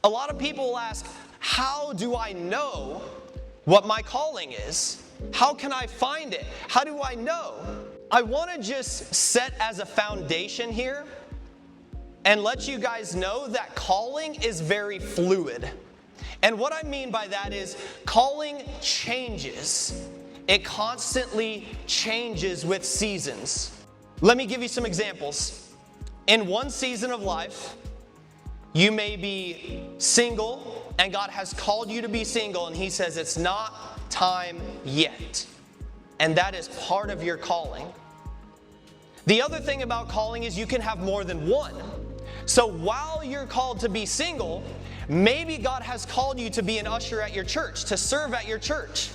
A lot of people will ask, how do I know what my calling is? How can I find it? How do I know? I want to just set as a foundation here and let you guys know that calling is very fluid. And what I mean by that is calling changes. It constantly changes with seasons. Let me give you some examples. In one season of life, you may be single, and God has called you to be single, and He says it's not time yet. And that is part of your calling. The other thing about calling is you can have more than one. So while you're called to be single, maybe God has called you to be an usher at your church, to serve at your church.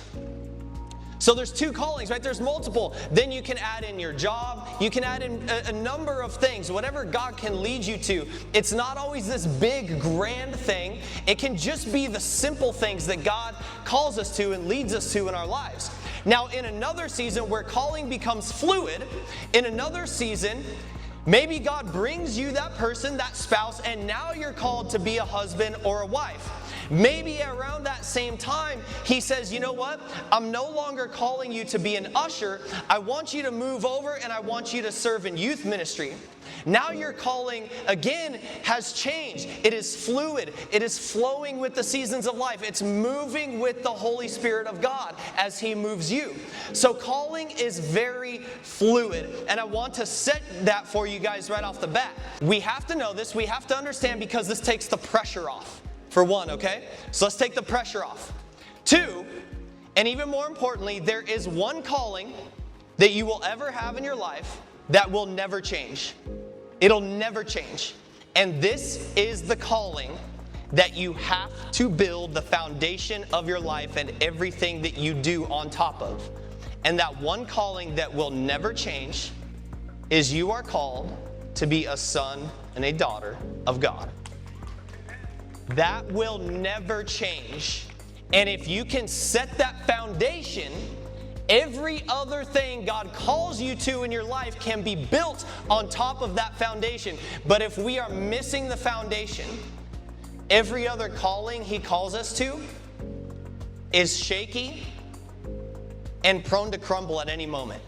So there's two callings, right? There's multiple. Then you can add in your job. You can add in a number of things, whatever God can lead you to. It's not always this big, grand thing. It can just be the simple things that God calls us to and leads us to in our lives. Now, in another season where calling becomes fluid, in another season, maybe God brings you that person, that spouse, and now you're called to be a husband or a wife. Maybe around that same time, He says, you know what? I'm no longer calling you to be an usher. I want you to move over and I want you to serve in youth ministry. Now your calling, again, has changed. It is fluid. It is flowing with the seasons of life. It's moving with the Holy Spirit of God as He moves you. So calling is very fluid. And I want to set that for you guys right off the bat. We have to know this. We have to understand, because this takes the pressure off. For one, okay? So let's take the pressure off. Two, and even more importantly, there is one calling that you will ever have in your life that will never change. It'll never change. And this is the calling that you have to build the foundation of your life and everything that you do on top of. And that one calling that will never change is you are called to be a son and a daughter of God. That will never change. And if you can set that foundation, every other thing God calls you to in your life can be built on top of that foundation. But if we are missing the foundation, every other calling He calls us to is shaky and prone to crumble at any moment.